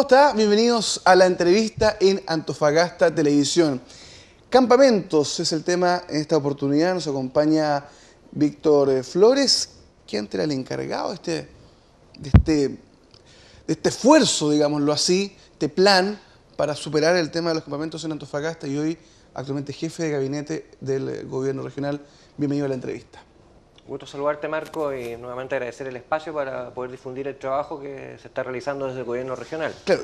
¿Cómo está? Bienvenidos a la entrevista en Antofagasta Televisión. Campamentos es el tema en esta oportunidad. Nos acompaña Víctor Flores, quien era el encargado de este esfuerzo, digámoslo así, este plan para superar el tema de los campamentos en Antofagasta y hoy actualmente jefe de gabinete del gobierno regional. Bienvenido a la entrevista. Gusto saludarte, Marco, y nuevamente agradecer el espacio para poder difundir el trabajo que se está realizando desde el gobierno regional. Claro,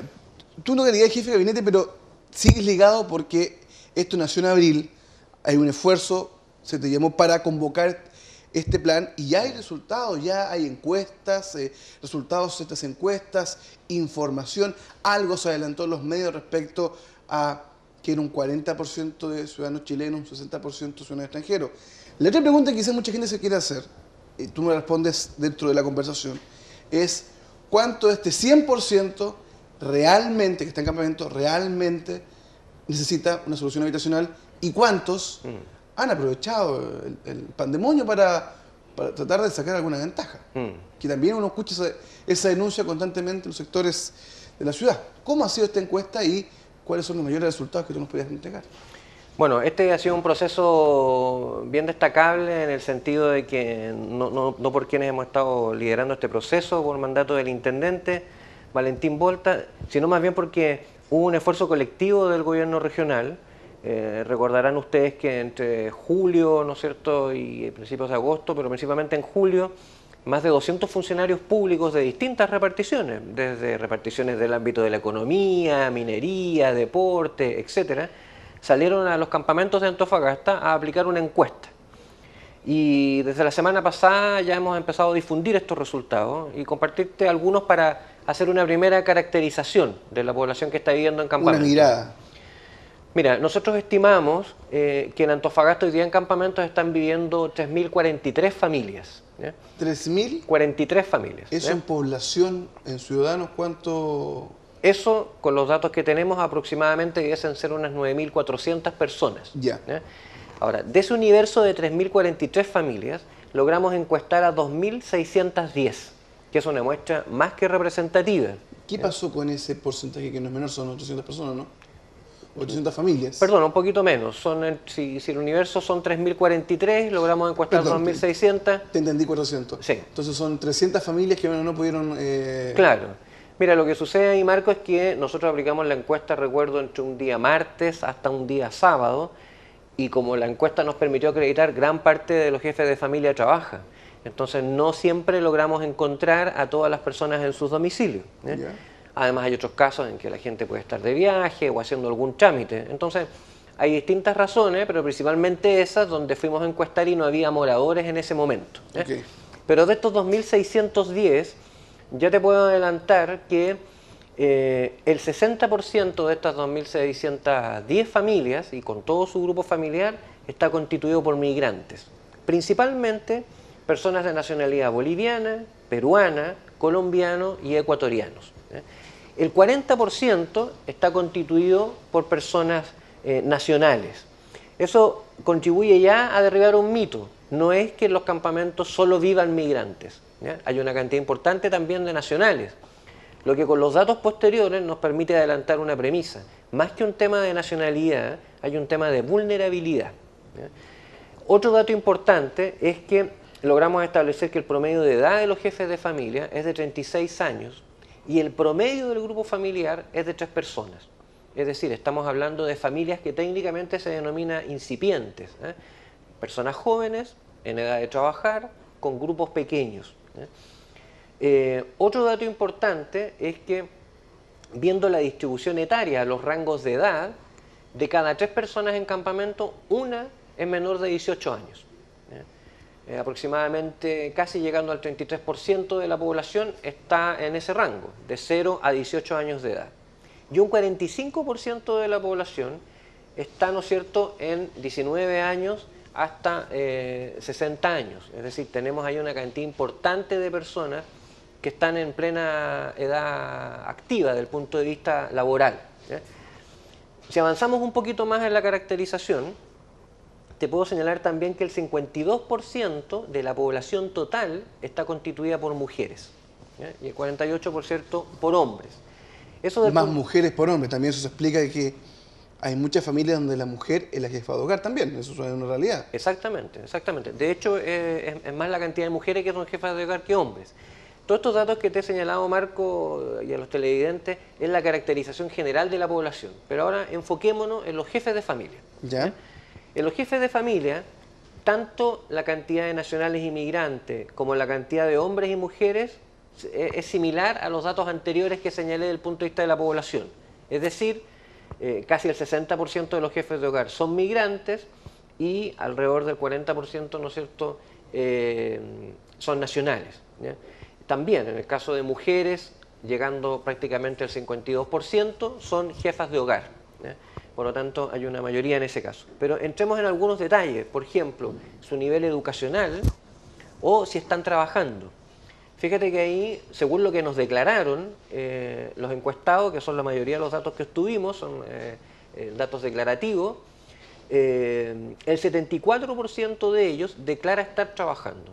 tú no calidad de jefe de gabinete, pero sigues ligado porque esto nació en abril, hay un esfuerzo, se te llamó para convocar este plan y ya hay resultados, ya hay encuestas, resultados de estas encuestas, información, algo se adelantó en los medios respecto a que era un 40% de ciudadanos chilenos, un 60% de ciudadanos extranjeros. La otra pregunta que quizás mucha gente se quiere hacer, y tú me respondes dentro de la conversación, es ¿cuánto de este 100% realmente, que está en campamento, realmente necesita una solución habitacional y cuántos han aprovechado el pandemonio para tratar de sacar alguna ventaja? Que también uno escucha esa denuncia constantemente en los sectores de la ciudad. ¿Cómo ha sido esta encuesta y cuáles son los mayores resultados que tú nos podrías entregar? Bueno, este ha sido un proceso bien destacable en el sentido de que no por quienes hemos estado liderando este proceso por mandato del intendente Valentín Volta, sino más bien porque hubo un esfuerzo colectivo del gobierno regional. Recordarán ustedes que entre julio, ¿no es cierto?, y principios de agosto, pero principalmente en julio, más de 200 funcionarios públicos de distintas reparticiones, desde reparticiones del ámbito de la economía, minería, deporte, etcétera, salieron a los campamentos de Antofagasta a aplicar una encuesta. Y desde la semana pasada ya hemos empezado a difundir estos resultados y compartirte algunos para hacer una primera caracterización de la población que está viviendo en campamentos. Una mirada. Mira, nosotros estimamos que en Antofagasta hoy día en campamentos están viviendo 3.043 familias. ¿Ya? ¿3.000? 43 familias. ¿Eso en población, en ciudadanos, cuánto? Eso, con los datos que tenemos, aproximadamente debiesen ser unas 9.400 personas. Ya. ¿Ya? Ahora, de ese universo de 3.043 familias, logramos encuestar a 2.610, que es una muestra más que representativa. ¿Qué pasó con ese porcentaje que no es menor? Son 800 personas, ¿no? 800 familias. Perdón, un poquito menos. Si el universo son 3.043, logramos encuestar 2.600. Te entendí 400. Sí. Entonces son 300 familias que no pudieron... Claro. Mira, lo que sucede ahí, Marco, es que nosotros aplicamos la encuesta, recuerdo, entre un día martes hasta un día sábado, y como la encuesta nos permitió acreditar, gran parte de los jefes de familia trabaja. Entonces no siempre logramos encontrar a todas las personas en sus domicilios. Ya. Además hay otros casos en que la gente puede estar de viaje o haciendo algún trámite. Entonces hay distintas razones, pero principalmente esas donde fuimos a encuestar y no había moradores en ese momento. Okay. Pero de estos 2.610, ya te puedo adelantar que el 60% de estas 2.610 familias, y con todo su grupo familiar, está constituido por migrantes. Principalmente personas de nacionalidad boliviana, peruana, colombiano y ecuatorianos. El 40% está constituido por personas nacionales. Eso contribuye ya a derribar un mito. No es que en los campamentos solo vivan migrantes, ¿ya? Hay una cantidad importante también de nacionales. Lo que con los datos posteriores nos permite adelantar una premisa. Más que un tema de nacionalidad, hay un tema de vulnerabilidad, ¿ya? Otro dato importante es que logramos establecer que el promedio de edad de los jefes de familia es de 36 años y el promedio del grupo familiar es de 3 personas. Es decir, estamos hablando de familias que técnicamente se denomina incipientes, ¿eh? Personas jóvenes, en edad de trabajar, con grupos pequeños, ¿eh? Otro dato importante es que, viendo la distribución etaria, los rangos de edad, de cada 3 personas en campamento, una es menor de 18 años. Aproximadamente casi llegando al 33% de la población está en ese rango, de 0 a 18 años de edad. Y un 45% de la población está, ¿no es cierto?, en 19 años hasta 60 años. Es decir, tenemos ahí una cantidad importante de personas que están en plena edad activa desde el punto de vista laboral. Si avanzamos un poquito más en la caracterización, te puedo señalar también que el 52% de la población total está constituida por mujeres, ¿ya? Y el 48% por hombres. Eso del Más punto- mujeres por hombres, también eso se explica de que hay muchas familias donde la mujer es la jefa de hogar también, eso es una realidad. Exactamente, exactamente. De hecho, es más la cantidad de mujeres que son jefas de hogar que hombres. Todos estos datos que te he señalado, Marco, y a los televidentes, es la caracterización general de la población. Pero ahora enfoquémonos en los jefes de familia. ¿Ya? En los jefes de familia, tanto la cantidad de nacionales inmigrantes como la cantidad de hombres y mujeres es similar a los datos anteriores que señalé desde el punto de vista de la población. Es decir, casi el 60% de los jefes de hogar son migrantes y alrededor del 40%, ¿no es cierto?, son nacionales, ¿ya? También, en el caso de mujeres, llegando prácticamente al 52%, son jefas de hogar, ¿ya? Por lo tanto, hay una mayoría en ese caso. Pero entremos en algunos detalles, por ejemplo, su nivel educacional o si están trabajando. Fíjate que ahí, según lo que nos declararon los encuestados, que son la mayoría de los datos que obtuvimos, son datos declarativos, el 74% de ellos declara estar trabajando.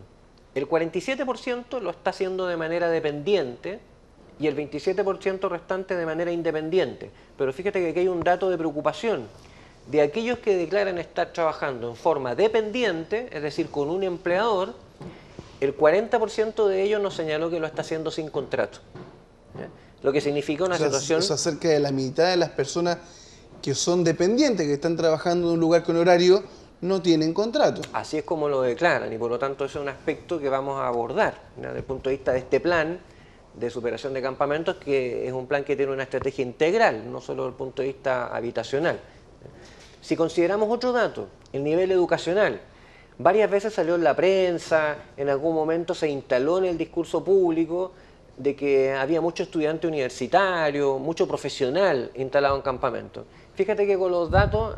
El 47% lo está haciendo de manera dependiente y el 27% restante de manera independiente. Pero fíjate que aquí hay un dato de preocupación. De aquellos que declaran estar trabajando en forma dependiente, es decir, con un empleador, el 40% de ellos nos señaló que lo está haciendo sin contrato, ¿ya? Lo que significa una situación... Eso cerca de la mitad de las personas que son dependientes, que están trabajando en un lugar con horario, no tienen contrato. Así es como lo declaran y por lo tanto ese es un aspecto que vamos a abordar, ¿ya?, desde el punto de vista de este plan de superación de campamentos, que es un plan que tiene una estrategia integral, no solo desde el punto de vista habitacional. Si consideramos otro dato, el nivel educacional, varias veces salió en la prensa, en algún momento se instaló en el discurso público de que había mucho estudiante universitario, mucho profesional instalado en campamentos. Fíjate que con los datos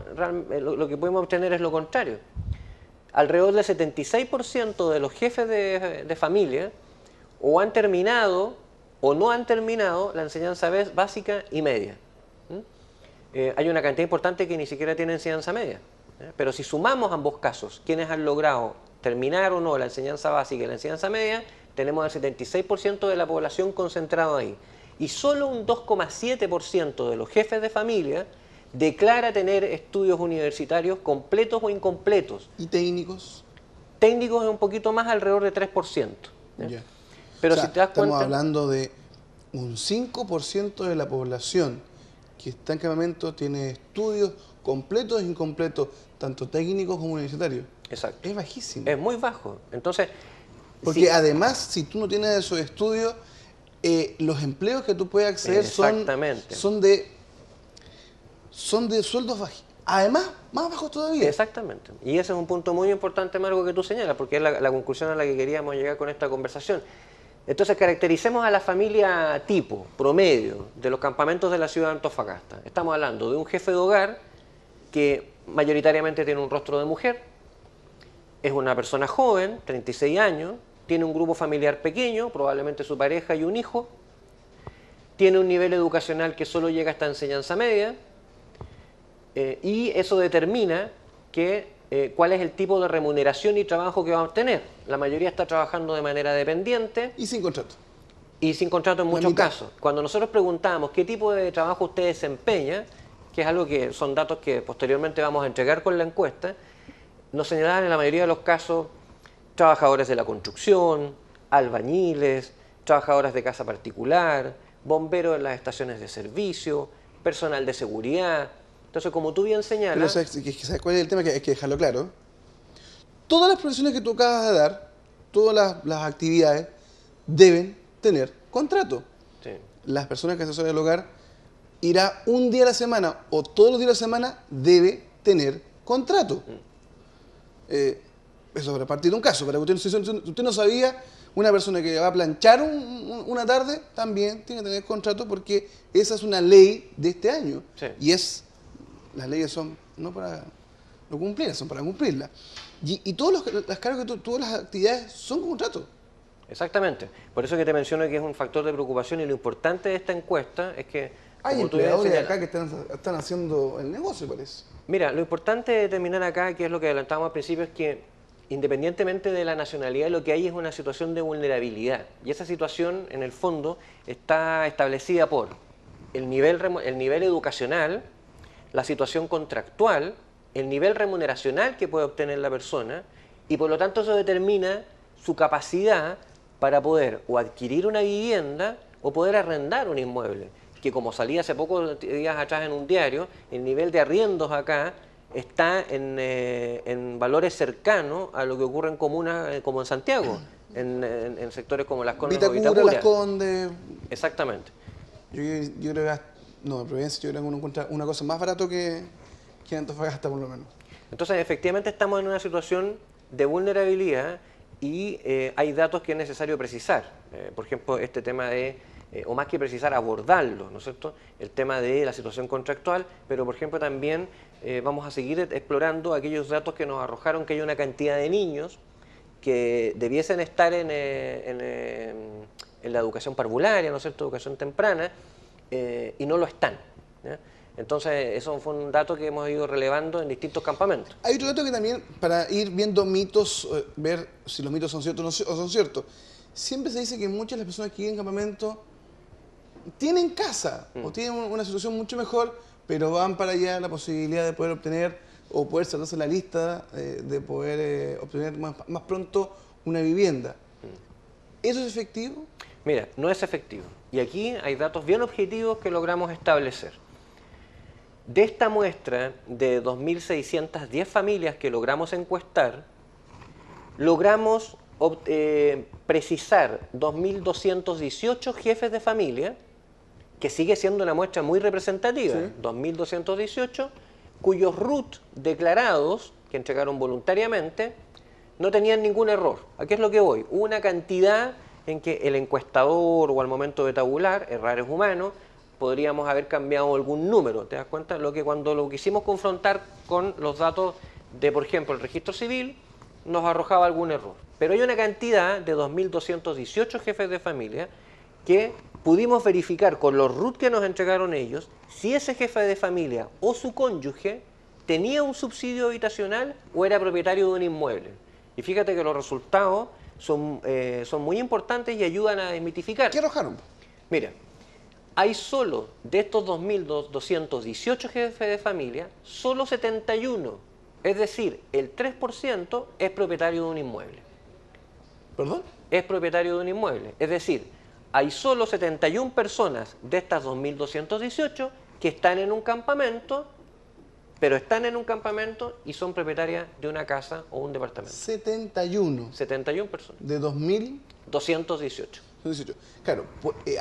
lo que podemos obtener es lo contrario. Alrededor del 76% de los jefes de familia o han terminado o no han terminado la enseñanza básica y media. Hay una cantidad importante que ni siquiera tiene enseñanza media. Pero si sumamos ambos casos, quienes han logrado terminar o no la enseñanza básica y la enseñanza media, tenemos el 76% de la población concentrado ahí. Y solo un 2,7% de los jefes de familia declara tener estudios universitarios completos o incompletos. ¿Y técnicos? Técnicos es un poquito más, alrededor de 3%. Ya. Pero O sea, si te das estamos cuenta... hablando de un 5% de la población que está en campamento tiene estudios completos e incompletos, tanto técnicos como universitarios. Exacto. Es bajísimo. Es muy bajo. Entonces, Porque si- además, si tú no tienes esos estudios, los empleos que tú puedes acceder Exactamente. son de sueldos bajos. Además, más bajos todavía. Exactamente. Y ese es un punto muy importante, Marco, que tú señalas, porque es la conclusión a la que queríamos llegar con esta conversación. Entonces, caractericemos a la familia tipo, promedio, de los campamentos de la ciudad de Antofagasta. Estamos hablando de un jefe de hogar que mayoritariamente tiene un rostro de mujer, es una persona joven, 36 años, tiene un grupo familiar pequeño, probablemente su pareja y un hijo, tiene un nivel educacional que solo llega hasta enseñanza media, y eso determina cuál es el tipo de remuneración y trabajo que va a obtener. La mayoría está trabajando de manera dependiente Y sin contrato. y sin contrato en La muchos mitad. casos. Cuando nosotros preguntamos qué tipo de trabajo usted desempeña, que es algo que son datos que posteriormente vamos a entregar con la encuesta, nos señalaban en la mayoría de los casos trabajadores de la construcción, albañiles, trabajadores de casa particular, bomberos en las estaciones de servicio, personal de seguridad. Entonces, como tú bien Pero señalas... ¿sabes cuál es el tema? Que hay que dejarlo claro. Todas las profesiones que tú acabas de dar, todas las actividades, deben tener contrato. Sí. Las personas que asesoran el hogar irá un día a la semana o todos los días de la semana, debe tener contrato. Eso para partir de un caso. Para que usted no sabía, una persona que va a planchar una tarde también tiene que tener contrato, porque esa es una ley de este año. Sí. Y las leyes son no para no cumplirlas, son para cumplirlas. Y todos las cargos que todas las actividades son con contrato. Exactamente. Por eso que te menciono que es un factor de preocupación y lo importante de esta encuesta es que... Hay como tú bien empleadores señalas, acá que están haciendo el negocio, parece. mira, lo importante de determinar acá, que es lo que adelantábamos al principio, es que independientemente de la nacionalidad, lo que hay es una situación de vulnerabilidad. Y esa situación, en el fondo, está establecida por el nivel educacional, la situación contractual, el nivel remuneracional que puede obtener la persona, y por lo tanto eso determina su capacidad para poder o adquirir una vivienda o poder arrendar un inmueble, que como salía hace pocos días atrás en un diario, el nivel de arriendos acá está en valores cercanos a lo que ocurre en comunas como en Santiago, en sectores como Las Condes o Vitacura, Vitacura. Las Condes. Exactamente. Yo creo que no, en Providencia yo creo que uno encuentra una cosa más barato que en Antofagasta por lo menos. Entonces, efectivamente estamos en una situación de vulnerabilidad y hay datos que es necesario precisar. Por ejemplo, este tema de, o más que precisar, abordarlo, ¿no es cierto? El tema de la situación contractual, pero por ejemplo también vamos a seguir explorando aquellos datos que nos arrojaron que hay una cantidad de niños que debiesen estar en la educación parvularia, ¿no es cierto?, educación temprana, y no lo están, ¿ya? Entonces, eso fue un dato que hemos ido relevando en distintos campamentos. Hay otro dato que también, para ir viendo mitos, ver si los mitos son ciertos o son ciertos, siempre se dice que muchas de las personas que viven en campamento tienen casa o tienen una situación mucho mejor, pero van para allá la posibilidad de poder obtener o poder saltarse la lista de poder obtener más pronto una vivienda. ¿Eso es efectivo? Mira, no es efectivo. Y aquí hay datos bien objetivos que logramos establecer. De esta muestra de 2.610 familias que logramos encuestar, logramos precisar 2.218 jefes de familia, que sigue siendo una muestra muy representativa, sí. 2.218, cuyos RUT declarados, que entregaron voluntariamente, no tenían ningún error. ¿A qué es lo que voy? Hubo una cantidad en que el encuestador o al momento de tabular, errores humanos, podríamos haber cambiado algún número, ¿te das cuenta? Lo que cuando lo quisimos confrontar con los datos de, por ejemplo, el registro civil, nos arrojaba algún error. Pero hay una cantidad de 2.218 jefes de familia que pudimos verificar con los RUT que nos entregaron ellos si ese jefe de familia o su cónyuge tenía un subsidio habitacional o era propietario de un inmueble. Y fíjate que los resultados son muy importantes y ayudan a desmitificar. ¿Qué arrojaron? Mira, hay solo, de estos 2.218 jefes de familia, solo 71, es decir, el 3% es propietario de un inmueble. ¿Perdón? Es propietario de un inmueble. Es decir, hay solo 71 personas de estas 2.218 que están en un campamento, pero están en un campamento y son propietarias de una casa o un departamento. 71. 71 personas. ¿De 2.000? 218. 18. Claro,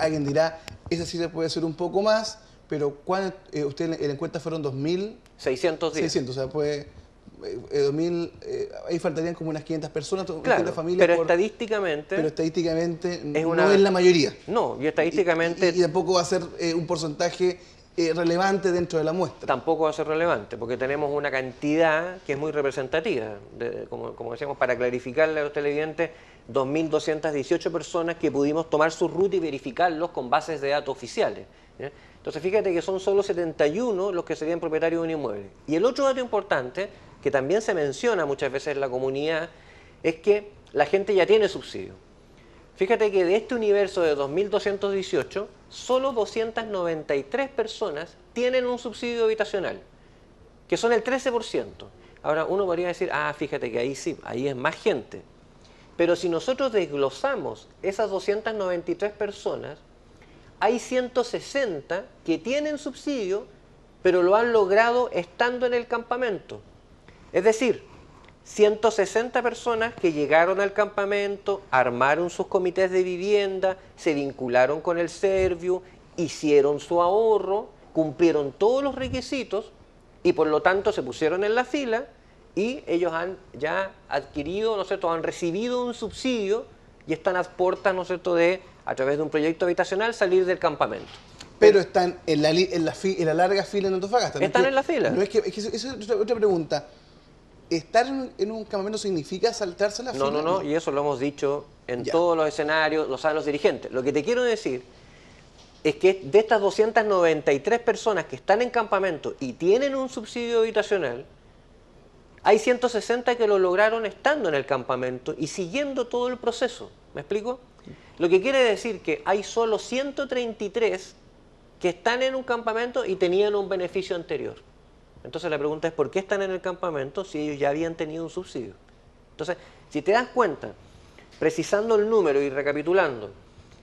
alguien dirá, esa cifra puede ser un poco más, pero usted en la encuesta fueron 2.610. 600, o sea, puede... 2.000, ahí faltarían como unas 500 personas, claro, 500 familias. Pero estadísticamente no es la mayoría. No, y estadísticamente... Y tampoco va a ser un porcentaje relevante dentro de la muestra. Tampoco va a ser relevante, porque tenemos una cantidad que es muy representativa. Como decíamos, para clarificarle a los televidentes, 2.218 personas que pudimos tomar su RUT y verificarlos con bases de datos oficiales, ¿ya? Entonces fíjate que son solo 71 los que serían propietarios de un inmueble. Y el otro dato importante, que también se menciona muchas veces en la comunidad, es que la gente ya tiene subsidio. Fíjate que de este universo de 2.218, solo 293 personas tienen un subsidio habitacional, que son el 13%. Ahora uno podría decir, fíjate que ahí sí, ahí es más gente. Pero si nosotros desglosamos esas 293 personas, hay 160 que tienen subsidio, pero lo han logrado estando en el campamento. Es decir, 160 personas que llegaron al campamento, armaron sus comités de vivienda, se vincularon con el Serviu, hicieron su ahorro, cumplieron todos los requisitos y por lo tanto se pusieron en la fila y ellos han ya adquirido, ¿no es cierto?, han recibido un subsidio y están a puertas, ¿no es cierto?, de, a través de un proyecto habitacional, salir del campamento. Pero están en la larga fila en Antofagasta. Están en la fila. No es que esa es otra pregunta. ¿Estar en un campamento significa saltarse la fila? No, y eso lo hemos dicho en todos los escenarios, lo saben los dirigentes. Lo que te quiero decir es que de estas 293 personas que están en campamento y tienen un subsidio habitacional, hay 160 que lo lograron estando en el campamento y siguiendo todo el proceso. ¿Me explico? Lo que quiere decir que hay solo 133 que están en un campamento y tenían un beneficio anterior. Entonces la pregunta es, ¿por qué están en el campamento si ellos ya habían tenido un subsidio? Entonces, si te das cuenta, precisando el número y recapitulando,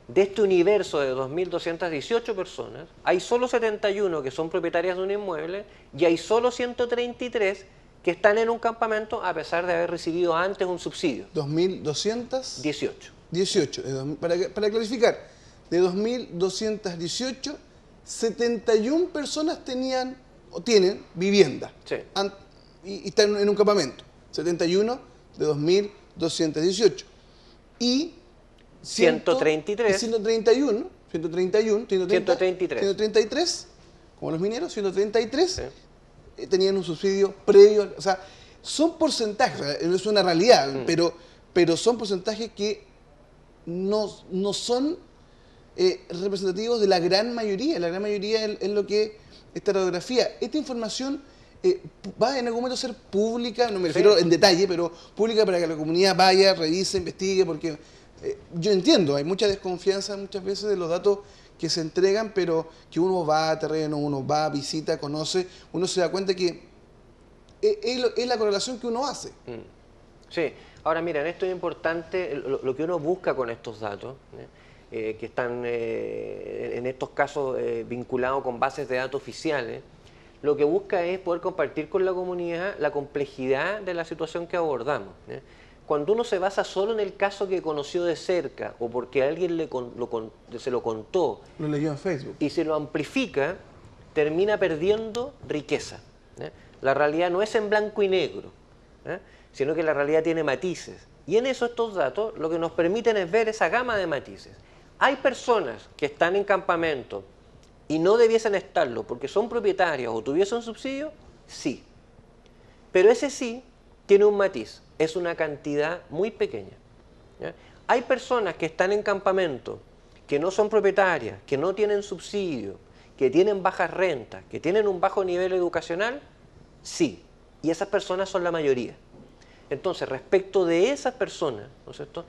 de este universo de 2.218 personas, hay solo 71 que son propietarias de un inmueble y hay solo 133 que están en un campamento a pesar de haber recibido antes un subsidio. 2.218. 18. Para clarificar, de 2.218, 71 personas tenían o tienen vivienda. Sí. Y están en un campamento. 71 de 2.218. Y 133. 133, como los mineros, 133 Sí. Tenían un subsidio previo. O sea, son porcentajes, o sea, no es una realidad, pero son porcentajes que no son representativos de la gran mayoría. La gran mayoría es lo que esta radiografía. Esta información va en algún momento a ser pública, no me refiero en detalle, pero pública para que la comunidad vaya, revise, investigue, porque yo entiendo, hay mucha desconfianza muchas veces de los datos que se entregan, pero que uno va a terreno, uno va, visita, conoce, uno se da cuenta que es la correlación que uno hace. Sí, ahora mira, esto es importante, lo que uno busca con estos datos, que están en estos casos vinculados con bases de datos oficiales, lo que busca es poder compartir con la comunidad la complejidad de la situación que abordamos. Cuando uno se basa solo en el caso que conoció de cerca o porque alguien se lo contó, Lo leyó en Facebook. y se lo amplifica, termina perdiendo riqueza. La realidad no es en blanco y negro, sino que la realidad tiene matices. Y en eso estos datos lo que nos permiten es ver esa gama de matices. Hay personas que están en campamento y no debiesen estarlo porque son propietarias o tuviesen subsidio, sí. Pero ese sí tiene un matiz, es una cantidad muy pequeña. Hay personas que están en campamento, que no son propietarias, que no tienen subsidio, que tienen bajas rentas, que tienen un bajo nivel educacional, sí. Y esas personas son la mayoría. Entonces, respecto de esas personas, ¿no es cierto?,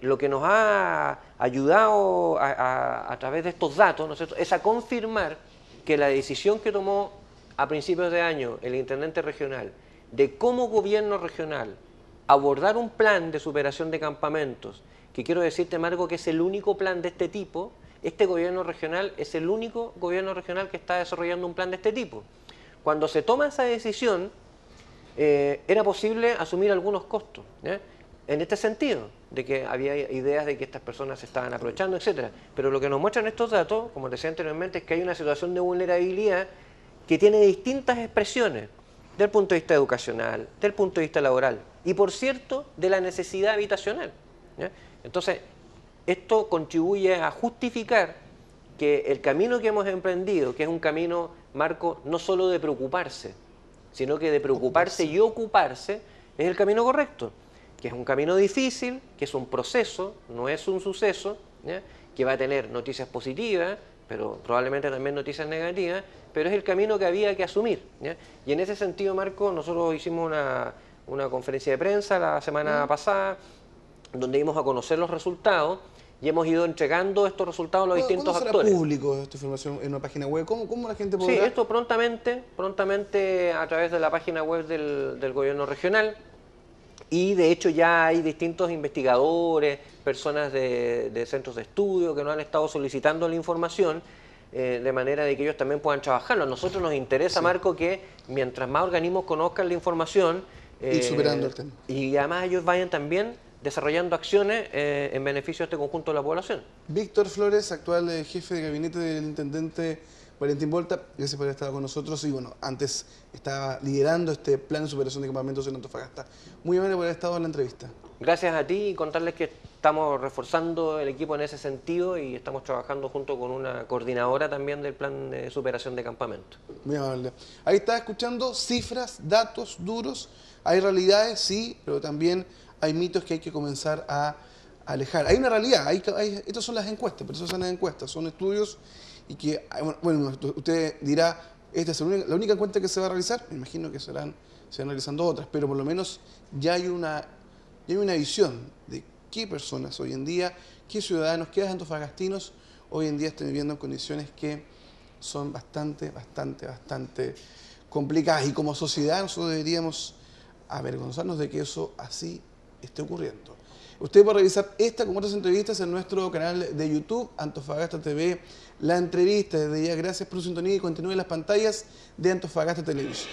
lo que nos ha ayudado a través de estos datos, ¿no es cierto?, es a confirmar que la decisión que tomó a principios de año el intendente regional de cómo gobierno regional abordar un plan de superación de campamentos, que quiero decirte, Marco, que es el único plan de este tipo. Este gobierno regional es el único gobierno regional que está desarrollando un plan de este tipo. Cuando se toma esa decisión, era posible asumir algunos costos, en este sentido, de que había ideas de que estas personas se estaban aprovechando, etcétera. Pero lo que nos muestran estos datos, como decía anteriormente, es que hay una situación de vulnerabilidad que tiene distintas expresiones, del punto de vista educacional, del punto de vista laboral y, por cierto, de la necesidad habitacional. Entonces, esto contribuye a justificar que el camino que hemos emprendido, que es un camino, Marco, no solo de preocuparse, sino que de preocuparse y ocuparse, es el camino correcto, que es un camino difícil, que es un proceso, no es un suceso, que va a tener noticias positivas, pero probablemente también noticias negativas, pero es el camino que había que asumir. Y en ese sentido, Marco, nosotros hicimos una conferencia de prensa la semana pasada, donde dimos a conocer los resultados y hemos ido entregando estos resultados a los distintos actores. ¿Cuándo será público esta información en una página web? ¿Cómo la gente podrá...? Sí, esto prontamente a través de la página web del gobierno regional, y de hecho ya hay distintos investigadores, personas de centros de estudio que nos han estado solicitando la información, de manera de que ellos también puedan trabajarlo. A nosotros nos interesa, sí, Marco, que mientras más organismos conozcan la información, ir superando el tema. Y además ellos vayan también desarrollando acciones en beneficio de este conjunto de la población. Víctor Flores, actual jefe de gabinete del intendente Valentín Volta, gracias por haber estado con nosotros. Y bueno, antes estaba liderando este plan de superación de campamentos en Antofagasta. Muy amable por haber estado en la entrevista. Gracias a ti, y contarles que estamos reforzando el equipo en ese sentido y estamos trabajando junto con una coordinadora también del plan de superación de campamentos. Muy amable. Ahí está escuchando cifras, datos duros. Hay realidades, sí, pero también hay mitos que hay que comenzar a alejar. Hay una realidad, estas son las encuestas, pero eso son las encuestas, son estudios y que, bueno, usted dirá, esta es la única encuesta que se va a realizar. Me imagino que se van realizando otras, pero por lo menos ya hay una visión de qué personas hoy en día, qué ciudadanos, qué antofagastinos hoy en día están viviendo en condiciones que son bastante complicadas. Y como sociedad nosotros deberíamos avergonzarnos de que eso así esté ocurriendo. Usted puede revisar esta como otras entrevistas en nuestro canal de YouTube, Antofagasta TV, la entrevista. Desde ya, gracias por su sintonía y continúe en las pantallas de Antofagasta Televisión.